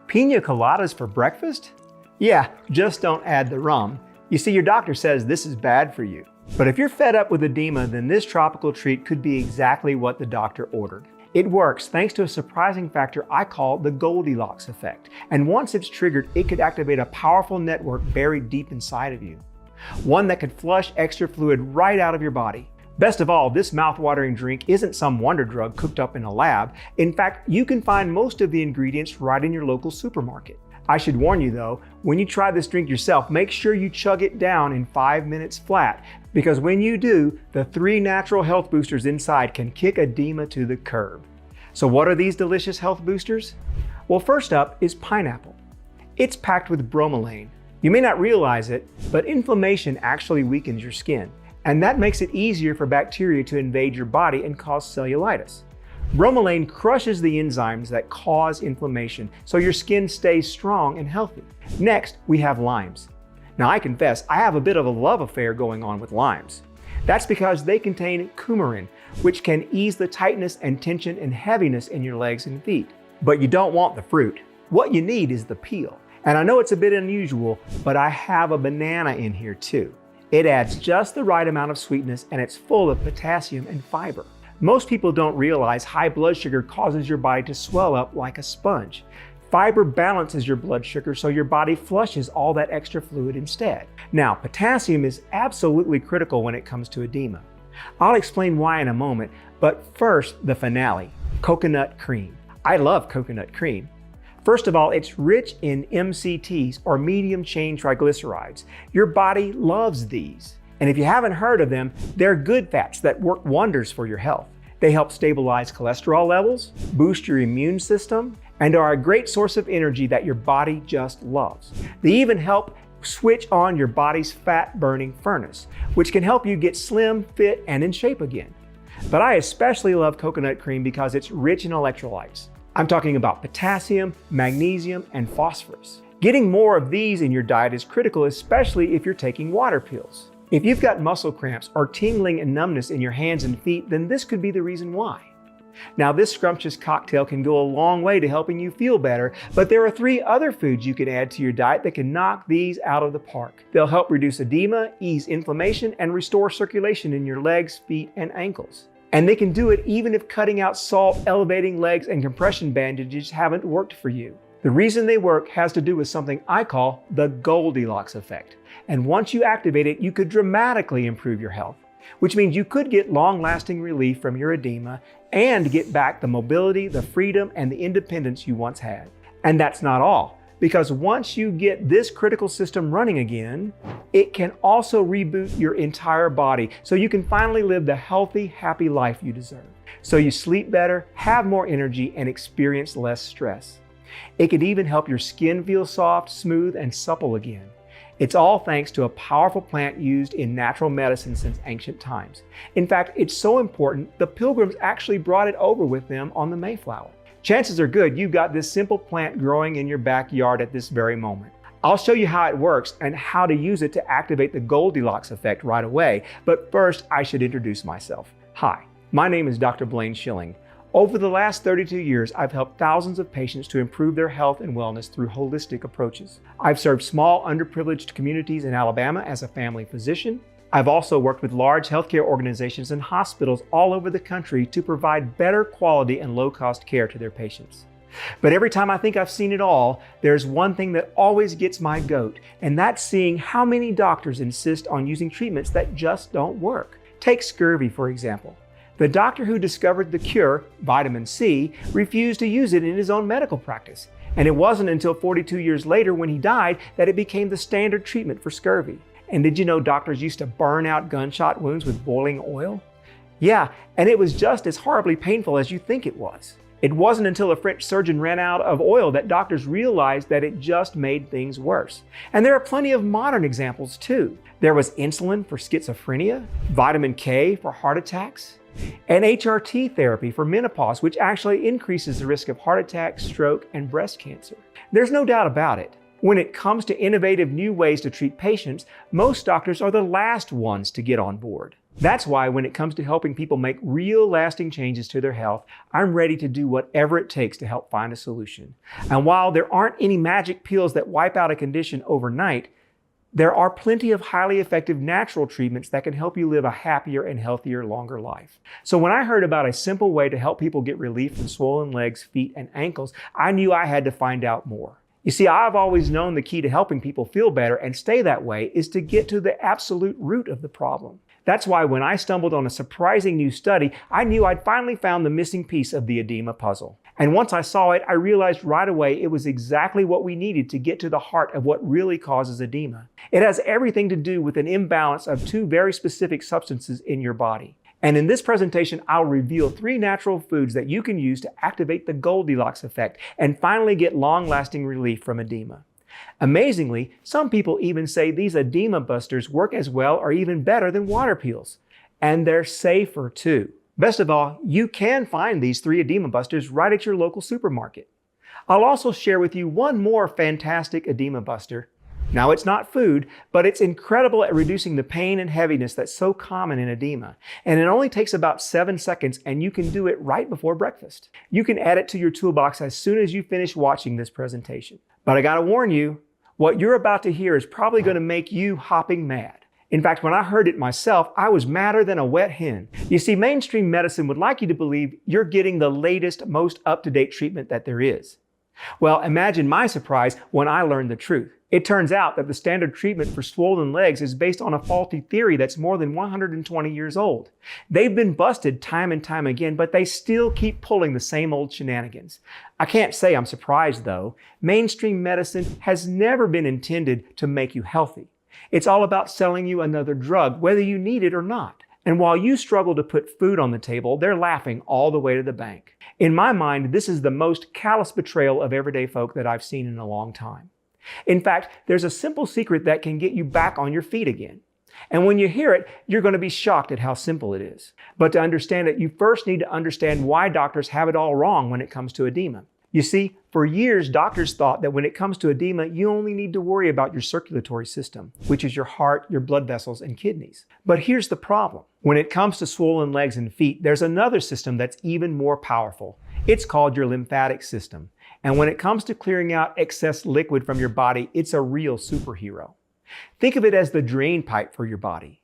Pina coladas for breakfast? Yeah, just don't add the rum. You see, your doctor says this is bad for you. But if you're fed up with edema, then this tropical treat could be exactly what the doctor ordered. It works thanks to a surprising factor I call the Goldilocks effect. And once it's triggered, it could activate a powerful network buried deep inside of you. One that could flush extra fluid right out of your body. Best of all, this mouth-watering drink isn't some wonder drug cooked up in a lab. In fact, you can find most of the ingredients right in your local supermarket. I should warn you though, when you try this drink yourself, make sure you chug it down in 5 minutes flat, because when you do, the 3 natural health boosters inside can kick edema to the curb. So what are these delicious health boosters? Well, first up is pineapple. It's packed with bromelain. You may not realize it, but inflammation actually weakens your skin, and that makes it easier for bacteria to invade your body and cause cellulitis. Bromelain crushes the enzymes that cause inflammation, so your skin stays strong and healthy. Next, we have limes. Now I confess, I have a bit of a love affair going on with limes. That's because they contain coumarin, which can ease the tightness and tension and heaviness in your legs and feet. But you don't want the fruit. What you need is the peel. And I know it's a bit unusual, but I have a banana in here too. It adds just the right amount of sweetness, and it's full of potassium and fiber. Most people don't realize high blood sugar causes your body to swell up like a sponge. Fiber balances your blood sugar so your body flushes all that extra fluid instead. Now, potassium is absolutely critical when it comes to edema. I'll explain why in a moment, but first, the finale, coconut cream. I love coconut cream. First of all, it's rich in MCTs, or medium chain triglycerides. Your body loves these. And if you haven't heard of them, they're good fats that work wonders for your health. They help stabilize cholesterol levels, boost your immune system, and are a great source of energy that your body just loves. They even help switch on your body's fat-burning furnace, which can help you get slim, fit, and in shape again. But I especially love coconut cream because it's rich in electrolytes. I'm talking about potassium, magnesium, and phosphorus. Getting more of these in your diet is critical, especially if you're taking water pills. If you've got muscle cramps or tingling and numbness in your hands and feet, then this could be the reason why. Now, this scrumptious cocktail can go a long way to helping you feel better, but there are 3 other foods you can add to your diet that can knock these out of the park. They'll help reduce edema, ease inflammation, and restore circulation in your legs, feet, and ankles. And they can do it even if cutting out salt, elevating legs, and compression bandages haven't worked for you. The reason they work has to do with something I call the Goldilocks effect. And once you activate it, you could dramatically improve your health, which means you could get long-lasting relief from your edema and get back the mobility, the freedom, and the independence you once had. And that's not all, because once you get this critical system running again, it can also reboot your entire body so you can finally live the healthy, happy life you deserve. So you sleep better, have more energy, and experience less stress. It could even help your skin feel soft, smooth, and supple again. It's all thanks to a powerful plant used in natural medicine since ancient times. In fact, it's so important, the Pilgrims actually brought it over with them on the Mayflower. Chances are good you've got this simple plant growing in your backyard at this very moment. I'll show you how it works and how to use it to activate the Goldilocks effect right away, but first I should introduce myself. Hi, my name is Dr. Blane Schilling. Over the last 32 years, I've helped thousands of patients to improve their health and wellness through holistic approaches. I've served small, underprivileged communities in Alabama as a family physician. I've also worked with large healthcare organizations and hospitals all over the country to provide better quality and low-cost care to their patients. But every time I think I've seen it all, there's one thing that always gets my goat, and that's seeing how many doctors insist on using treatments that just don't work. Take scurvy, for example. The doctor who discovered the cure, vitamin C, refused to use it in his own medical practice. And it wasn't until 42 years later when he died that it became the standard treatment for scurvy. And did you know doctors used to burn out gunshot wounds with boiling oil? Yeah, and it was just as horribly painful as you think it was. It wasn't until a French surgeon ran out of oil that doctors realized that it just made things worse. And there are plenty of modern examples too. There was insulin for schizophrenia, vitamin K for heart attacks, and HRT therapy for menopause, which actually increases the risk of heart attack, stroke, and breast cancer. There's no doubt about it. When it comes to innovative new ways to treat patients, most doctors are the last ones to get on board. That's why when it comes to helping people make real lasting changes to their health, I'm ready to do whatever it takes to help find a solution. And while there aren't any magic pills that wipe out a condition overnight, there are plenty of highly effective natural treatments that can help you live a happier and healthier, longer life. So when I heard about a simple way to help people get relief from swollen legs, feet, and ankles, I knew I had to find out more. You see, I've always known the key to helping people feel better and stay that way is to get to the absolute root of the problem. That's why when I stumbled on a surprising new study, I knew I'd finally found the missing piece of the edema puzzle. And once I saw it, I realized right away it was exactly what we needed to get to the heart of what really causes edema. It has everything to do with an imbalance of two very specific substances in your body. And in this presentation, I'll reveal 3 natural foods that you can use to activate the Goldilocks effect and finally get long-lasting relief from edema. Amazingly, some people even say these edema busters work as well or even better than water pills. And they're safer too. Best of all, you can find these 3 edema busters right at your local supermarket. I'll also share with you one more fantastic edema buster. Now, it's not food, but it's incredible at reducing the pain and heaviness that's so common in edema. And it only takes about 7 seconds, and you can do it right before breakfast. You can add it to your toolbox as soon as you finish watching this presentation. But I gotta warn you, what you're about to hear is probably gonna make you hopping mad. In fact, when I heard it myself, I was madder than a wet hen. You see, mainstream medicine would like you to believe you're getting the latest, most up-to-date treatment that there is. Well, imagine my surprise when I learned the truth. It turns out that the standard treatment for swollen legs is based on a faulty theory that's more than 120 years old. They've been busted time and time again, but they still keep pulling the same old shenanigans. I can't say I'm surprised though. Mainstream medicine has never been intended to make you healthy. It's all about selling you another drug, whether you need it or not. And while you struggle to put food on the table, they're laughing all the way to the bank. In my mind, this is the most callous betrayal of everyday folk that I've seen in a long time. In fact, there's a simple secret that can get you back on your feet again. And when you hear it, you're going to be shocked at how simple it is. But to understand it, you first need to understand why doctors have it all wrong when it comes to edema. You see, for years, doctors thought that when it comes to edema, you only need to worry about your circulatory system, which is your heart, your blood vessels, and kidneys. But here's the problem. When it comes to swollen legs and feet, there's another system that's even more powerful. It's called your lymphatic system. And when it comes to clearing out excess liquid from your body, it's a real superhero. Think of it as the drain pipe for your body.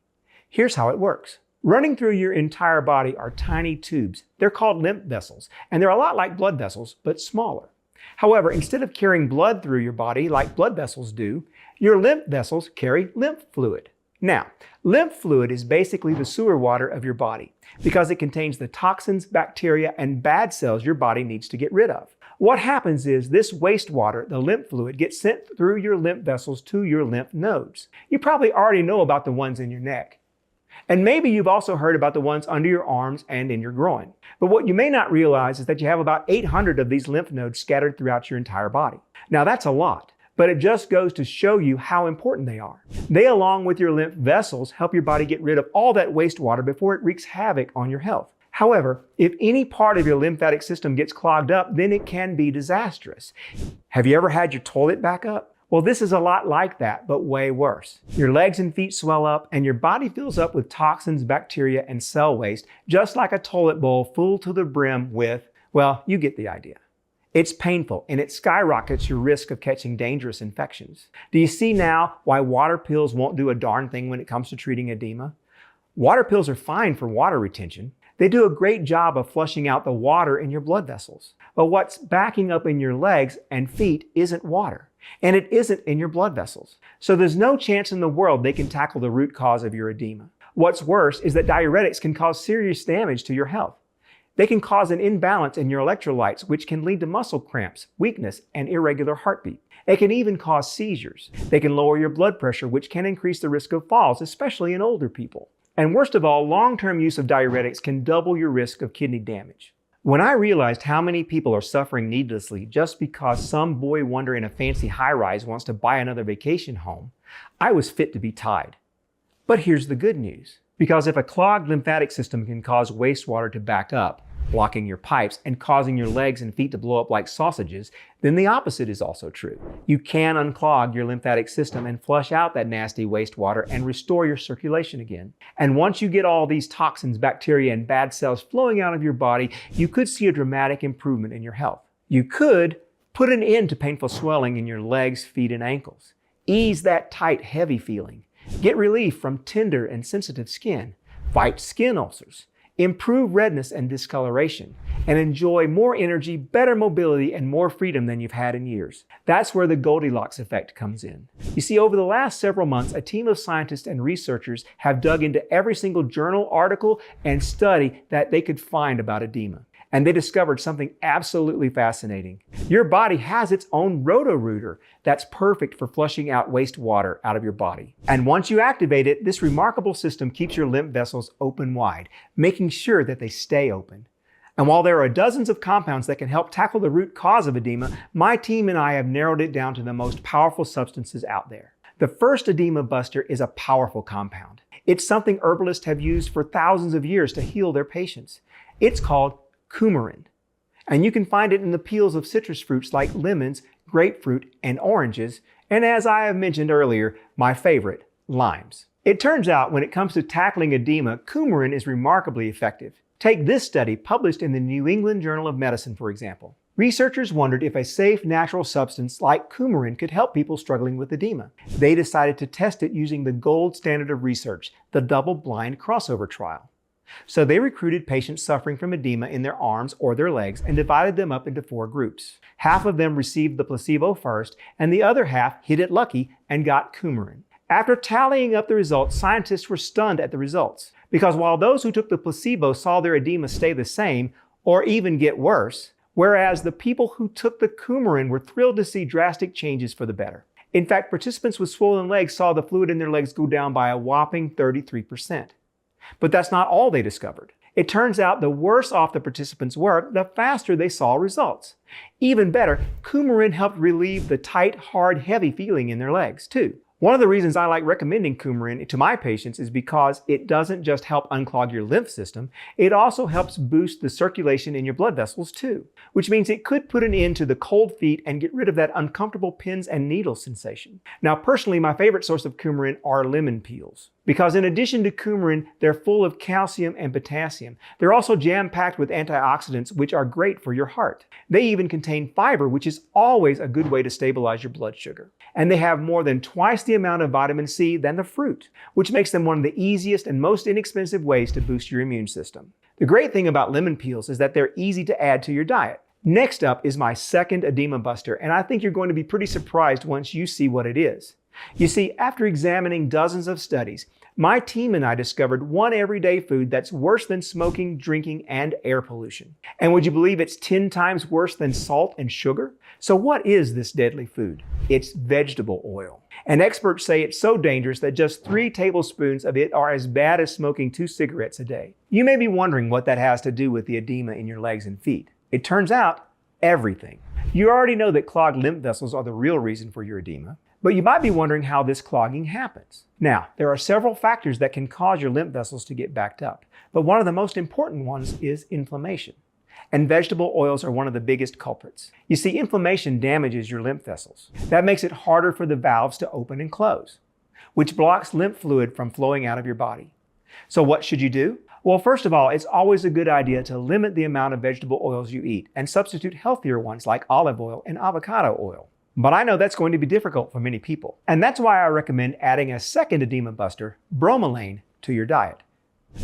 Here's how it works. Running through your entire body are tiny tubes. They're called lymph vessels, and they're a lot like blood vessels, but smaller. However, instead of carrying blood through your body like blood vessels do, your lymph vessels carry lymph fluid. Now, lymph fluid is basically the sewer water of your body because it contains the toxins, bacteria, and bad cells your body needs to get rid of. What happens is this wastewater, the lymph fluid, gets sent through your lymph vessels to your lymph nodes. You probably already know about the ones in your neck. And maybe you've also heard about the ones under your arms and in your groin. But what you may not realize is that you have about 800 of these lymph nodes scattered throughout your entire body. Now that's a lot, but it just goes to show you how important they are. They, along with your lymph vessels, help your body get rid of all that wastewater before it wreaks havoc on your health. However, if any part of your lymphatic system gets clogged up, then it can be disastrous. Have you ever had your toilet back up? Well, this is a lot like that, but way worse. Your legs and feet swell up, and your body fills up with toxins, bacteria, and cell waste, just like a toilet bowl full to the brim with, well, you get the idea. It's painful, and it skyrockets your risk of catching dangerous infections. Do you see now why water pills won't do a darn thing when it comes to treating edema? Water pills are fine for water retention. They do a great job of flushing out the water in your blood vessels. But what's backing up in your legs and feet isn't water. And it isn't in your blood vessels. So there's no chance in the world they can tackle the root cause of your edema. What's worse is that diuretics can cause serious damage to your health. They can cause an imbalance in your electrolytes, which can lead to muscle cramps, weakness, and irregular heartbeat. It can even cause seizures. They can lower your blood pressure, which can increase the risk of falls, especially in older people. And worst of all, long-term use of diuretics can double your risk of kidney damage. When I realized how many people are suffering needlessly just because some boy wonder in a fancy high-rise wants to buy another vacation home, I was fit to be tied. But here's the good news. Because if a clogged lymphatic system can cause wastewater to back up, blocking your pipes and causing your legs and feet to blow up like sausages, then the opposite is also true. You can unclog your lymphatic system and flush out that nasty wastewater and restore your circulation again. And once you get all these toxins, bacteria, and bad cells flowing out of your body, you could see a dramatic improvement in your health. You could put an end to painful swelling in your legs, feet, and ankles. Ease that tight, heavy feeling. Get relief from tender and sensitive skin. Fight skin ulcers. Improve redness and discoloration, and enjoy more energy, better mobility, and more freedom than you've had in years. That's where the Goldilocks effect comes in. You see, over the last several months, a team of scientists and researchers have dug into every single journal, article, and study that they could find about edema. And they discovered something absolutely fascinating. Your body has its own roto-rooter that's perfect for flushing out wastewater out of your body. And once you activate it, this remarkable system keeps your lymph vessels open wide, making sure that they stay open. And while there are dozens of compounds that can help tackle the root cause of edema, my team and I have narrowed it down to the most powerful substances out there. The first edema buster is a powerful compound. It's something herbalists have used for thousands of years to heal their patients. It's called coumarin, and you can find it in the peels of citrus fruits like lemons, grapefruit, and oranges, and as I have mentioned earlier, my favorite, limes. It turns out when it comes to tackling edema, coumarin is remarkably effective. Take this study published in the New England Journal of Medicine, for example. Researchers wondered if a safe natural substance like coumarin could help people struggling with edema. They decided to test it using the gold standard of research, the double-blind crossover trial. So they recruited patients suffering from edema in their arms or their legs and divided them up into 4 groups. Half of them received the placebo first, and the other half hit it lucky and got coumarin. After tallying up the results, scientists were stunned at the results, because while those who took the placebo saw their edema stay the same or even get worse, whereas the people who took the coumarin were thrilled to see drastic changes for the better. In fact, participants with swollen legs saw the fluid in their legs go down by a whopping 33%. But that's not all they discovered. It turns out the worse off the participants were, the faster they saw results. Even better, coumarin helped relieve the tight, hard, heavy feeling in their legs, too. One of the reasons I like recommending coumarin to my patients is because it doesn't just help unclog your lymph system, it also helps boost the circulation in your blood vessels too, which means it could put an end to the cold feet and get rid of that uncomfortable pins and needles sensation. Now, personally, my favorite source of coumarin are lemon peels, because in addition to coumarin, they're full of calcium and potassium. They're also jam-packed with antioxidants, which are great for your heart. They even contain fiber, which is always a good way to stabilize your blood sugar. And they have more than twice the amount of vitamin C than the fruit, which makes them one of the easiest and most inexpensive ways to boost your immune system. The great thing about lemon peels is that they're easy to add to your diet. Next up is my second edema buster, and I think you're going to be pretty surprised once you see what it is. You see, after examining dozens of studies, my team and I discovered one everyday food that's worse than smoking, drinking, and air pollution. And would you believe it's 10 times worse than salt and sugar? So what is this deadly food? It's vegetable oil. And experts say it's so dangerous that just 3 tablespoons of it are as bad as smoking 2 cigarettes a day. You may be wondering what that has to do with the edema in your legs and feet. It turns out, everything. You already know that clogged lymph vessels are the real reason for your edema. But you might be wondering how this clogging happens. Now, there are several factors that can cause your lymph vessels to get backed up, but one of the most important ones is inflammation. And vegetable oils are one of the biggest culprits. You see, inflammation damages your lymph vessels. That makes it harder for the valves to open and close, which blocks lymph fluid from flowing out of your body. So what should you do? Well, first of all, it's always a good idea to limit the amount of vegetable oils you eat and substitute healthier ones like olive oil and avocado oil. But I know that's going to be difficult for many people. And that's why I recommend adding a second edema buster, bromelain, to your diet.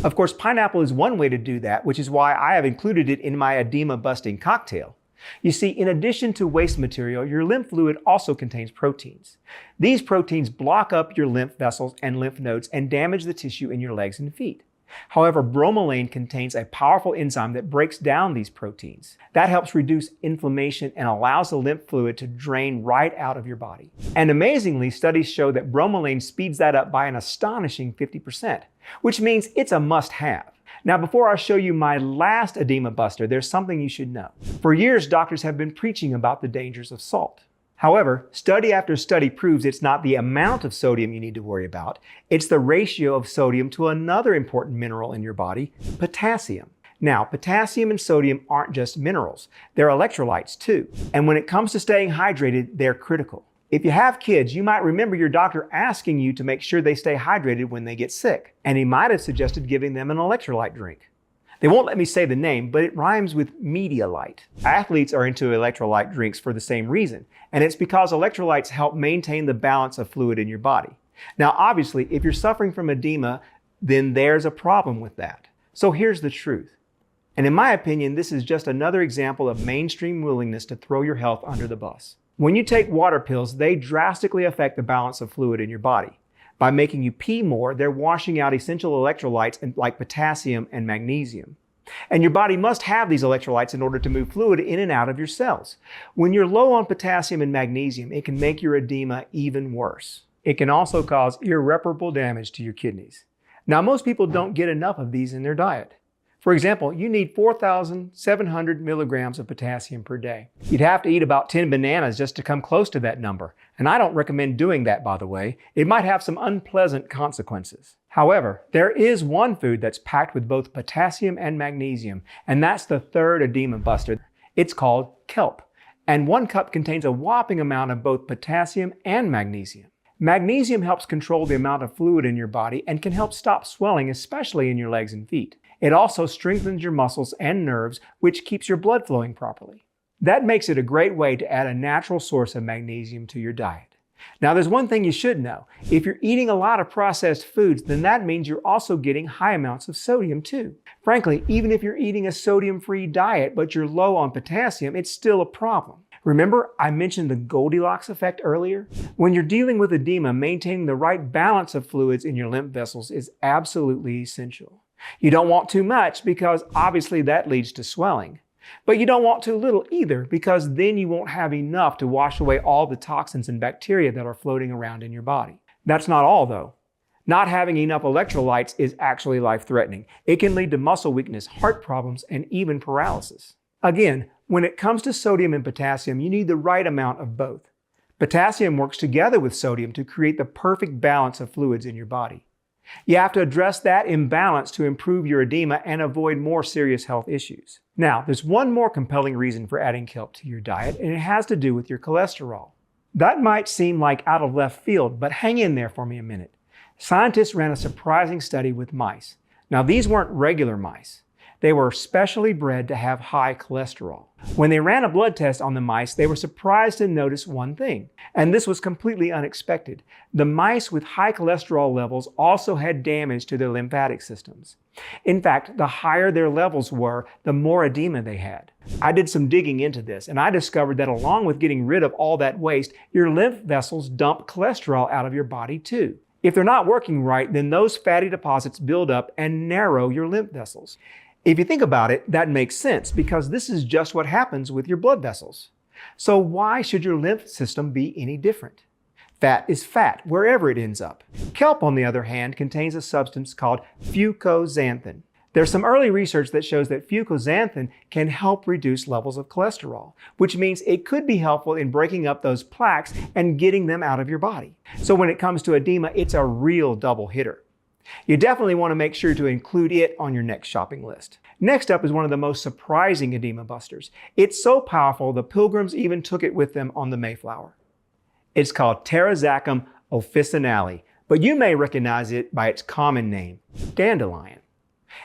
Of course, pineapple is one way to do that, which is why I have included it in my edema busting cocktail. You see, in addition to waste material, your lymph fluid also contains proteins. These proteins block up your lymph vessels and lymph nodes and damage the tissue in your legs and feet. However, bromelain contains a powerful enzyme that breaks down these proteins. That helps reduce inflammation and allows the lymph fluid to drain right out of your body. And amazingly, studies show that bromelain speeds that up by an astonishing 50%, which means it's a must-have. Now, before I show you my last edema buster, there's something you should know. For years, doctors have been preaching about the dangers of salt. However, study after study proves it's not the amount of sodium you need to worry about, it's the ratio of sodium to another important mineral in your body, potassium. Now, potassium and sodium aren't just minerals, they're electrolytes too. And when it comes to staying hydrated, they're critical. If you have kids, you might remember your doctor asking you to make sure they stay hydrated when they get sick, and he might have suggested giving them an electrolyte drink. They won't let me say the name, but it rhymes with Medialyte. Athletes are into electrolyte drinks for the same reason, and it's because electrolytes help maintain the balance of fluid in your body. Now, obviously, if you're suffering from edema, then there's a problem with that. So here's the truth. And in my opinion, this is just another example of mainstream willingness to throw your health under the bus. When you take water pills, they drastically affect the balance of fluid in your body. By making you pee more, they're washing out essential electrolytes like potassium and magnesium. And your body must have these electrolytes in order to move fluid in and out of your cells. When you're low on potassium and magnesium, it can make your edema even worse. It can also cause irreparable damage to your kidneys. Now, most people don't get enough of these in their diet. For example, you need 4,700 milligrams of potassium per day. You'd have to eat about 10 bananas just to come close to that number. And I don't recommend doing that, by the way. It might have some unpleasant consequences. However, there is one food that's packed with both potassium and magnesium, and that's the third edema buster. It's called kelp. And 1 cup contains a whopping amount of both potassium and magnesium. Magnesium helps control the amount of fluid in your body and can help stop swelling, especially in your legs and feet. It also strengthens your muscles and nerves, which keeps your blood flowing properly. That makes it a great way to add a natural source of magnesium to your diet. Now, there's one thing you should know. If you're eating a lot of processed foods, then that means you're also getting high amounts of sodium too. Frankly, even if you're eating a sodium-free diet, but you're low on potassium, it's still a problem. Remember, I mentioned the Goldilocks effect earlier? When you're dealing with edema, maintaining the right balance of fluids in your lymph vessels is absolutely essential. You don't want too much because obviously that leads to swelling. But you don't want too little either because then you won't have enough to wash away all the toxins and bacteria that are floating around in your body. That's not all though. Not having enough electrolytes is actually life-threatening. It can lead to muscle weakness, heart problems, and even paralysis. Again, when it comes to sodium and potassium, you need the right amount of both. Potassium works together with sodium to create the perfect balance of fluids in your body. You have to address that imbalance to improve your edema and avoid more serious health issues. Now, there's one more compelling reason for adding kelp to your diet, and it has to do with your cholesterol. That might seem like out of left field, but hang in there for me a minute. Scientists ran a surprising study with mice. Now, these weren't regular mice. They were specially bred to have high cholesterol. When they ran a blood test on the mice, they were surprised to notice one thing, and this was completely unexpected. The mice with high cholesterol levels also had damage to their lymphatic systems. In fact, the higher their levels were, the more edema they had. I did some digging into this, and I discovered that along with getting rid of all that waste, your lymph vessels dump cholesterol out of your body too. If they're not working right, then those fatty deposits build up and narrow your lymph vessels. If you think about it, that makes sense because this is just what happens with your blood vessels. So why should your lymph system be any different? Fat is fat wherever it ends up. Kelp, on the other hand, contains a substance called fucoxanthin. There's some early research that shows that fucoxanthin can help reduce levels of cholesterol, which means it could be helpful in breaking up those plaques and getting them out of your body. So when it comes to edema, it's a real double hitter. You definitely want to make sure to include it on your next shopping list. Next up is one of the most surprising edema busters. It's so powerful, the Pilgrims even took it with them on the Mayflower. It's called Tarazacum officinale, but you may recognize it by its common name, dandelion.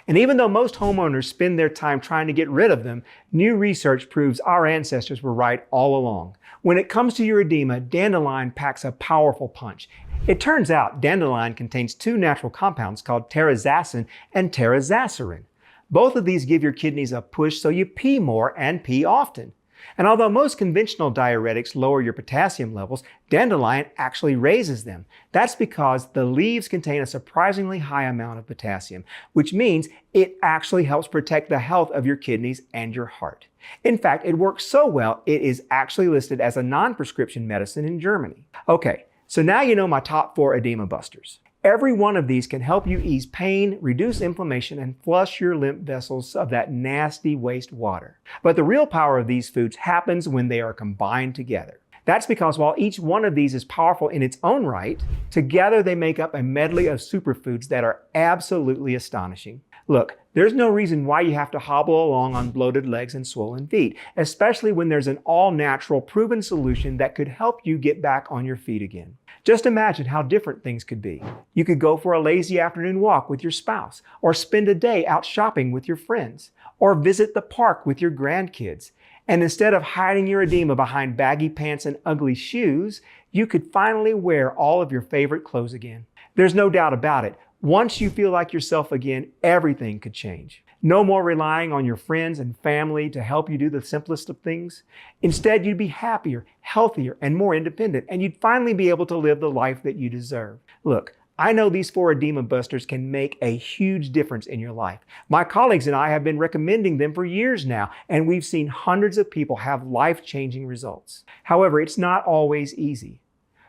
And even though most homeowners spend their time trying to get rid of them, new research proves our ancestors were right all along. When it comes to your edema, dandelion packs a powerful punch. It turns out dandelion contains 2 natural compounds called tarazacin and tarazacerin. Both of these give your kidneys a push so you pee more and pee often. And although most conventional diuretics lower your potassium levels, dandelion actually raises them. That's because the leaves contain a surprisingly high amount of potassium, which means it actually helps protect the health of your kidneys and your heart. In fact, it works so well, it is actually listed as a non-prescription medicine in Germany. Okay, so now you know my top 4 edema busters. Every one of these can help you ease pain, reduce inflammation, and flush your lymph vessels of that nasty waste water. But the real power of these foods happens when they are combined together. That's because while each one of these is powerful in its own right, together they make up a medley of superfoods that are absolutely astonishing. Look, There's no reason why you have to hobble along on bloated legs and swollen feet, especially when there's an all-natural, proven solution that could help you get back on your feet again. Just imagine how different things could be. You could go for a lazy afternoon walk with your spouse, or spend a day out shopping with your friends, or visit the park with your grandkids. And instead of hiding your edema behind baggy pants and ugly shoes, you could finally wear all of your favorite clothes again. There's no doubt about it. Once you feel like yourself again, everything could change. No more relying on your friends and family to help you do the simplest of things. Instead, you'd be happier, healthier, and more independent, and you'd finally be able to live the life that you deserve. Look, I know these 4 edema busters can make a huge difference in your life. My colleagues and I have been recommending them for years now, and we've seen hundreds of people have life-changing results. However, it's not always easy.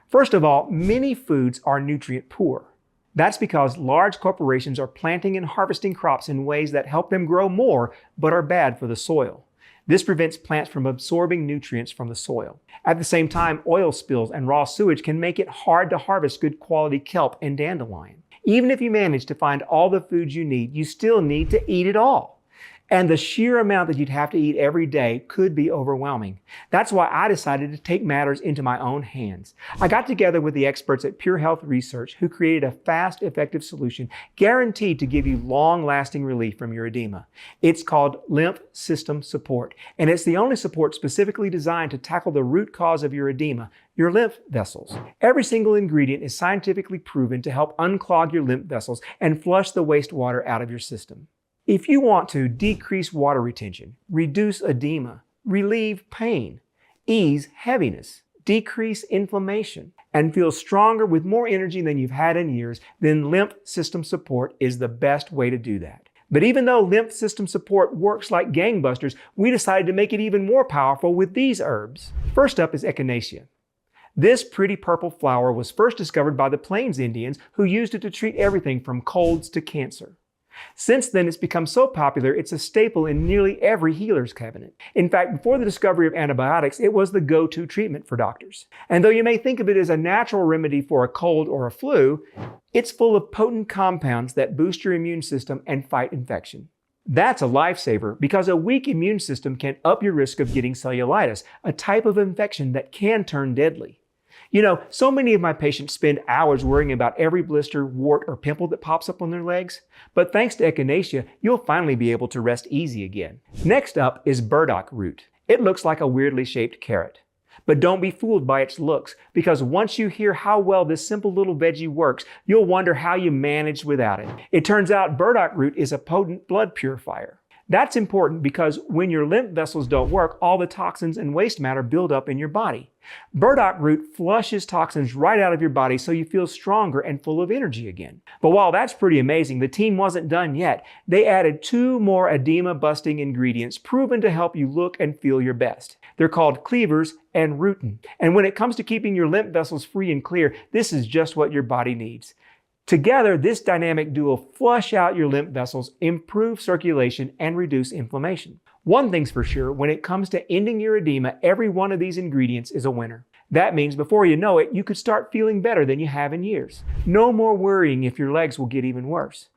First of all, many foods are nutrient poor. That's because large corporations are planting and harvesting crops in ways that help them grow more, but are bad for the soil. This prevents plants from absorbing nutrients from the soil. At the same time, oil spills and raw sewage can make it hard to harvest good quality kelp and dandelion. Even if you manage to find all the foods you need, you still need to eat it all. And the sheer amount that you'd have to eat every day could be overwhelming. That's why I decided to take matters into my own hands. I got together with the experts at PureHealth Research who created a fast, effective solution guaranteed to give you long-lasting relief from your edema. It's called lymph system support, and it's the only support specifically designed to tackle the root cause of your edema, your lymph vessels. Every single ingredient is scientifically proven to help unclog your lymph vessels and flush the wastewater out of your system. If you want to decrease water retention, reduce edema, relieve pain, ease heaviness, decrease inflammation, and feel stronger with more energy than you've had in years, then lymph system support is the best way to do that. But even though lymph system support works like gangbusters, we decided to make it even more powerful with these herbs. First up is echinacea. This pretty purple flower was first discovered by the Plains Indians who used it to treat everything from colds to cancer. Since then, it's become so popular, it's a staple in nearly every healer's cabinet. In fact, before the discovery of antibiotics, it was the go-to treatment for doctors. And though you may think of it as a natural remedy for a cold or a flu, it's full of potent compounds that boost your immune system and fight infection. That's a lifesaver because a weak immune system can up your risk of getting cellulitis, a type of infection that can turn deadly. You know, so many of my patients spend hours worrying about every blister, wart, or pimple that pops up on their legs. But thanks to echinacea, you'll finally be able to rest easy again. Next up is burdock root. It looks like a weirdly shaped carrot. But don't be fooled by its looks, because once you hear how well this simple little veggie works, you'll wonder how you managed without it. It turns out burdock root is a potent blood purifier. That's important because when your lymph vessels don't work, all the toxins and waste matter build up in your body. Burdock root flushes toxins right out of your body so you feel stronger and full of energy again. But while that's pretty amazing, the team wasn't done yet. They added 2 more edema-busting ingredients proven to help you look and feel your best. They're called cleavers and rutin. And when it comes to keeping your lymph vessels free and clear, this is just what your body needs. Together, this dynamic duo flush out your lymph vessels, improve circulation, and reduce inflammation. One thing's for sure, when it comes to ending your edema, every one of these ingredients is a winner. That means before you know it, you could start feeling better than you have in years. No more worrying if your legs will get even worse.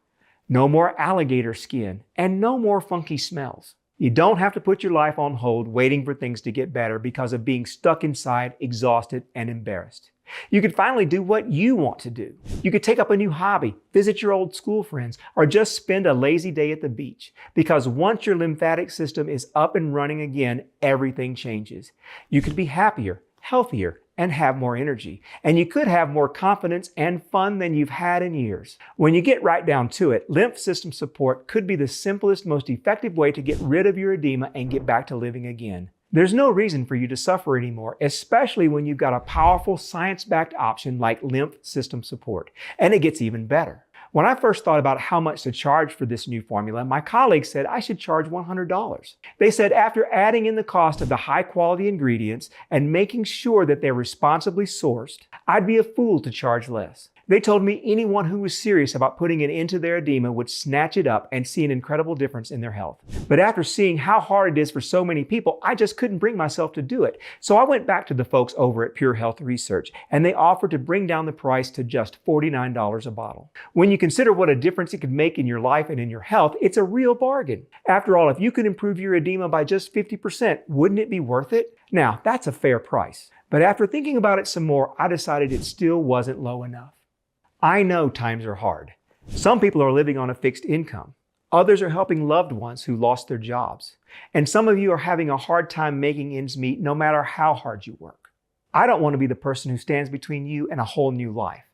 No more alligator skin, and no more funky smells. You don't have to put your life on hold waiting for things to get better because of being stuck inside, exhausted, and embarrassed. You could finally do what you want to do. You could take up a new hobby, visit your old school friends, or just spend a lazy day at the beach. Because once your lymphatic system is up and running again, everything changes. You could be happier, healthier, and have more energy. And you could have more confidence and fun than you've had in years. When you get right down to it, lymph system support could be the simplest, most effective way to get rid of your edema and get back to living again. There's no reason for you to suffer anymore, especially when you've got a powerful science-backed option like lymph system support. And it gets even better. When I first thought about how much to charge for this new formula, my colleagues said I should charge $100. They said after adding in the cost of the high-quality ingredients and making sure that they're responsibly sourced, I'd be a fool to charge less. They told me anyone who was serious about putting an end to their edema would snatch it up and see an incredible difference in their health. But after seeing how hard it is for so many people, I just couldn't bring myself to do it. So I went back to the folks over at PureHealth Research, and they offered to bring down the price to just $49 a bottle. When you consider what a difference it could make in your life and in your health, it's a real bargain. After all, if you could improve your edema by just 50%, wouldn't it be worth it? Now, that's a fair price. But after thinking about it some more, I decided it still wasn't low enough. I know times are hard. Some people are living on a fixed income. Others are helping loved ones who lost their jobs. And some of you are having a hard time making ends meet no matter how hard you work. I don't want to be the person who stands between you and a whole new life.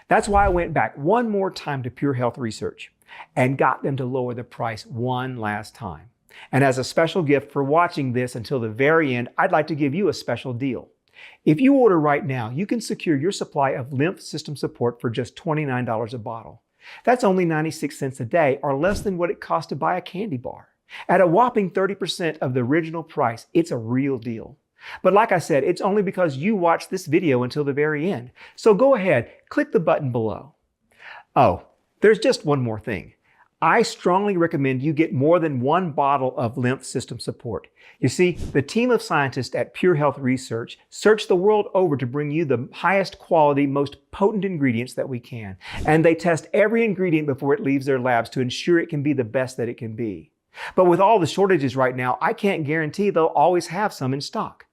That's why I went back one more time to PureHealth Research and got them to lower the price one last time. And as a special gift for watching this until the very end, I'd like to give you a special deal. If you order right now, you can secure your supply of lymph system support for just $29 a bottle. That's only 96 cents a day, or less than what it costs to buy a candy bar. At a whopping 30% of the original price, it's a real deal. But like I said, it's only because you watched this video until the very end. So go ahead, click the button below. Oh, there's just one more thing. I strongly recommend you get more than one bottle of lymph system support. You see, the team of scientists at PureHealth Research search the world over to bring you the highest quality, most potent ingredients that we can. And they test every ingredient before it leaves their labs to ensure it can be the best that it can be. But with all the shortages right now, I can't guarantee they'll always have some in stock.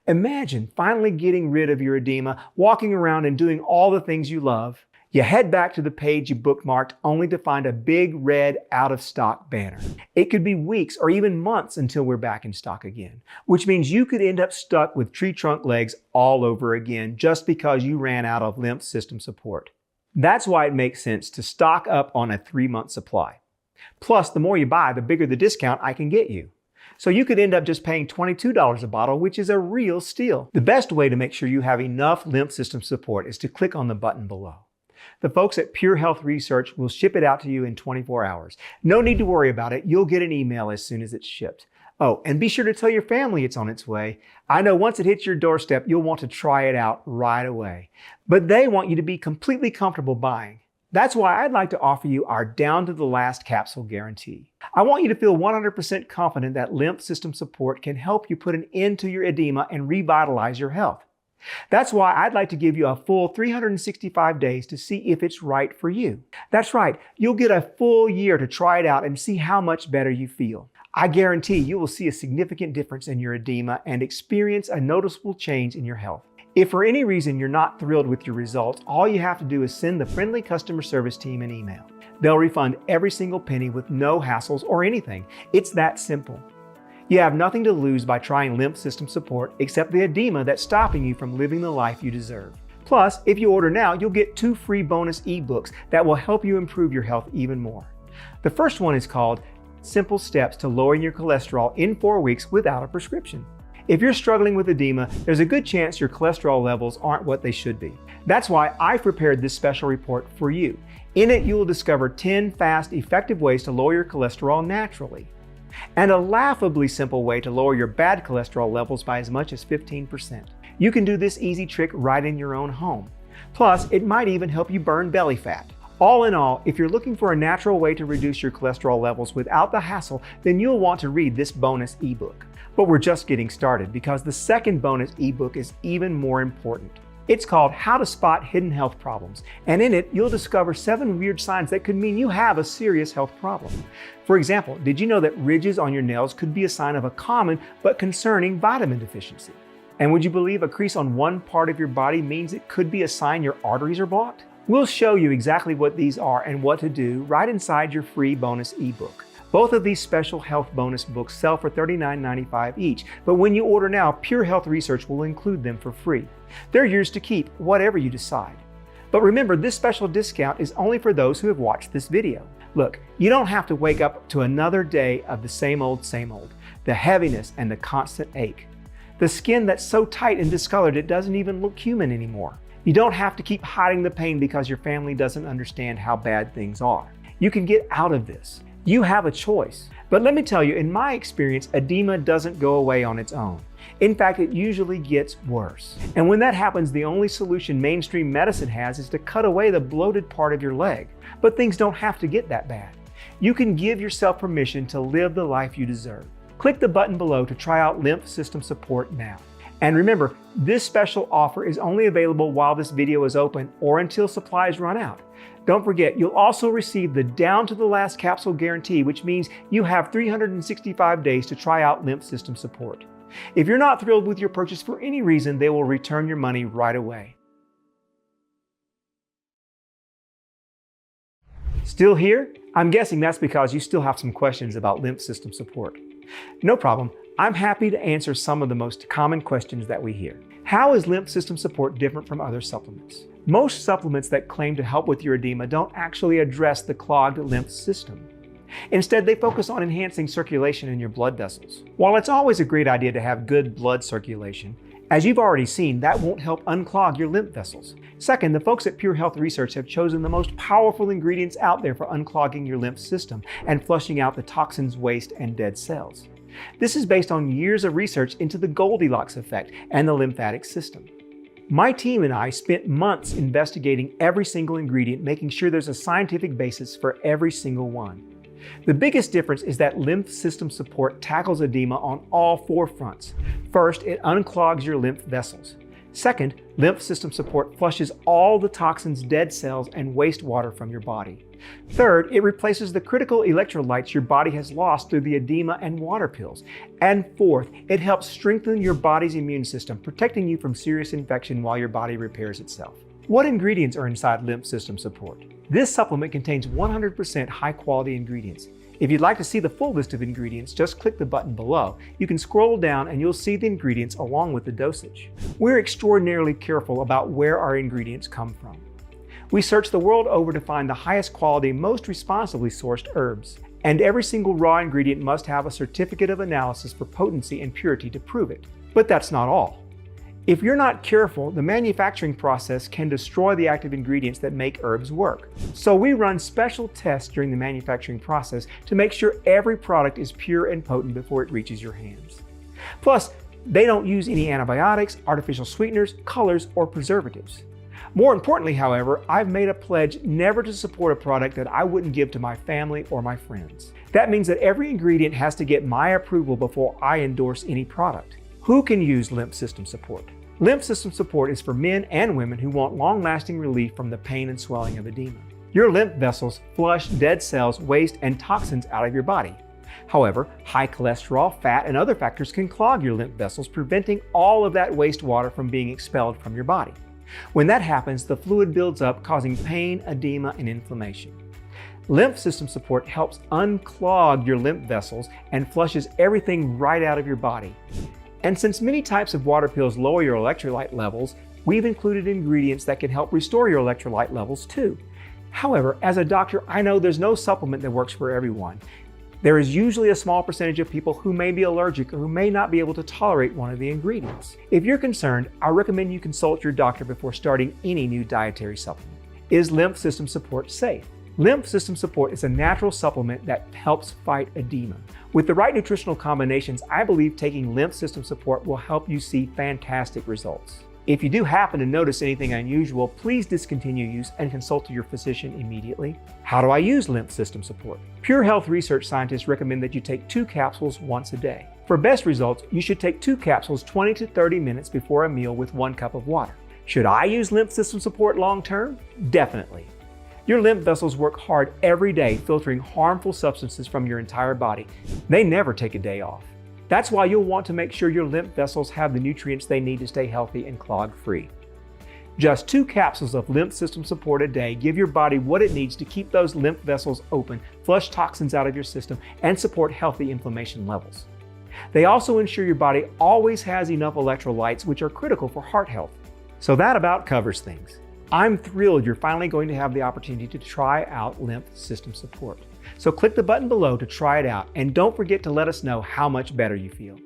Imagine finally getting rid of your edema, walking around and doing all the things you love. You head back to the page you bookmarked only to find a big red out of stock banner. It could be weeks or even months until we're back in stock again, which means you could end up stuck with tree trunk legs all over again just because you ran out of lymph system support. That's why it makes sense to stock up on a 3-month supply. Plus, the more you buy, the bigger the discount I can get you. So you could end up just paying $22 a bottle, which is a real steal. The best way to make sure you have enough lymph system support is to click on the button below. The folks at PureHealth Research will ship it out to you in 24 hours. No need to worry about it. You'll get an email as soon as it's shipped. Oh, and be sure to tell your family it's on its way. I know once it hits your doorstep, you'll want to try it out right away. But they want you to be completely comfortable buying. That's why I'd like to offer you our down to the last capsule guarantee. I want you to feel 100% confident that lymph system support can help you put an end to your edema and revitalize your health. That's why I'd like to give you a full 365 days to see if it's right for you. That's right, you'll get a full year to try it out and see how much better you feel. I guarantee you will see a significant difference in your edema and experience a noticeable change in your health. If for any reason you're not thrilled with your results, all you have to do is send the friendly customer service team an email. They'll refund every single penny with no hassles or anything. It's that simple. You have nothing to lose by trying lymph system support except the edema that's stopping you from living the life you deserve. Plus, if you order now, you'll get 2 free bonus ebooks that will help you improve your health even more. The first one is called Simple Steps to Lowering Your Cholesterol in 4 Weeks Without a Prescription. If you're struggling with edema, there's a good chance your cholesterol levels aren't what they should be. That's why I've prepared this special report for you. In it, you will discover 10 fast, effective ways to lower your cholesterol naturally, and a laughably simple way to lower your bad cholesterol levels by as much as 15%. You can do this easy trick right in your own home. Plus, it might even help you burn belly fat. All in all, if you're looking for a natural way to reduce your cholesterol levels without the hassle, then you'll want to read this bonus ebook. But we're just getting started because the second bonus ebook is even more important. It's called How to Spot Hidden Health Problems, and in it, you'll discover 7 weird signs that could mean you have a serious health problem. For example, did you know that ridges on your nails could be a sign of a common but concerning vitamin deficiency? And would you believe a crease on one part of your body means it could be a sign your arteries are blocked? We'll show you exactly what these are and what to do right inside your free bonus ebook. Both of these special health bonus books sell for $39.95 each, but when you order now, PureHealth Research will include them for free. They're yours to keep, whatever you decide. But remember, this special discount is only for those who have watched this video. Look, you don't have to wake up to another day of the same old, the heaviness and the constant ache. The skin that's so tight and discolored it doesn't even look human anymore. You don't have to keep hiding the pain because your family doesn't understand how bad things are. You can get out of this. You have a choice. But let me tell you, in my experience, edema doesn't go away on its own. In fact, it usually gets worse. And when that happens, the only solution mainstream medicine has is to cut away the bloated part of your leg. But things don't have to get that bad. You can give yourself permission to live the life you deserve. Click the button below to try out lymph system support now. And remember, this special offer is only available while this video is open or until supplies run out. Don't forget, you'll also receive the down to the last capsule guarantee, which means you have 365 days to try out lymph system support. If you're not thrilled with your purchase for any reason, they will return your money right away. Still here? I'm guessing that's because you still have some questions about lymph system support. No problem. I'm happy to answer some of the most common questions that we hear. How is lymph system support different from other supplements? Most supplements that claim to help with your edema don't actually address the clogged lymph system. Instead, they focus on enhancing circulation in your blood vessels. While it's always a great idea to have good blood circulation, as you've already seen, that won't help unclog your lymph vessels. Second, the folks at PureHealth Research have chosen the most powerful ingredients out there for unclogging your lymph system and flushing out the toxins, waste, and dead cells. This is based on years of research into the Goldilocks effect and the lymphatic system. My team and I spent months investigating every single ingredient, making sure there's a scientific basis for every single one. The biggest difference is that lymph system support tackles edema on all four fronts. First, it unclogs your lymph vessels. Second, lymph system support flushes all the toxins, dead cells, and wastewater from your body. Third, it replaces the critical electrolytes your body has lost through the edema and water pills. And fourth, it helps strengthen your body's immune system, protecting you from serious infection while your body repairs itself. What ingredients are inside lymph system support? This supplement contains 100% high-quality ingredients. If you'd like to see the full list of ingredients, just click the button below. You can scroll down and you'll see the ingredients along with the dosage. We're extraordinarily careful about where our ingredients come from. We search the world over to find the highest quality, most responsibly sourced herbs. And every single raw ingredient must have a certificate of analysis for potency and purity to prove it. But that's not all. If you're not careful, the manufacturing process can destroy the active ingredients that make herbs work. So we run special tests during the manufacturing process to make sure every product is pure and potent before it reaches your hands. Plus, they don't use any antibiotics, artificial sweeteners, colors, or preservatives. More importantly, however, I've made a pledge never to support a product that I wouldn't give to my family or my friends. That means that every ingredient has to get my approval before I endorse any product. Who can use lymph system support? Lymph system support is for men and women who want long-lasting relief from the pain and swelling of edema. Your lymph vessels flush dead cells, waste, and toxins out of your body. However, high cholesterol, fat, and other factors can clog your lymph vessels, preventing all of that wastewater from being expelled from your body. When that happens, the fluid builds up, causing pain, edema, and inflammation. Lymph system support helps unclog your lymph vessels and flushes everything right out of your body. And since many types of water pills lower your electrolyte levels, we've included ingredients that can help restore your electrolyte levels too. However, as a doctor, I know there's no supplement that works for everyone. There is usually a small percentage of people who may be allergic or who may not be able to tolerate one of the ingredients. If you're concerned, I recommend you consult your doctor before starting any new dietary supplement. Is lymph system support safe? Lymph system support is a natural supplement that helps fight edema. With the right nutritional combinations, I believe taking lymph system support will help you see fantastic results. If you do happen to notice anything unusual, please discontinue use and consult your physician immediately. How do I use lymph system support? PureHealth Research scientists recommend that you take 2 capsules once a day. For best results, you should take 2 capsules 20 to 30 minutes before a meal with 1 cup of water. Should I use lymph system support long term? Definitely. Your lymph vessels work hard every day, filtering harmful substances from your entire body. They never take a day off. That's why you'll want to make sure your lymph vessels have the nutrients they need to stay healthy and clog-free. Just 2 capsules of lymph system support a day give your body what it needs to keep those lymph vessels open, flush toxins out of your system, and support healthy inflammation levels. They also ensure your body always has enough electrolytes, which are critical for heart health. So that about covers things. I'm thrilled you're finally going to have the opportunity to try out lymph system support. So click the button below to try it out, and don't forget to let us know how much better you feel.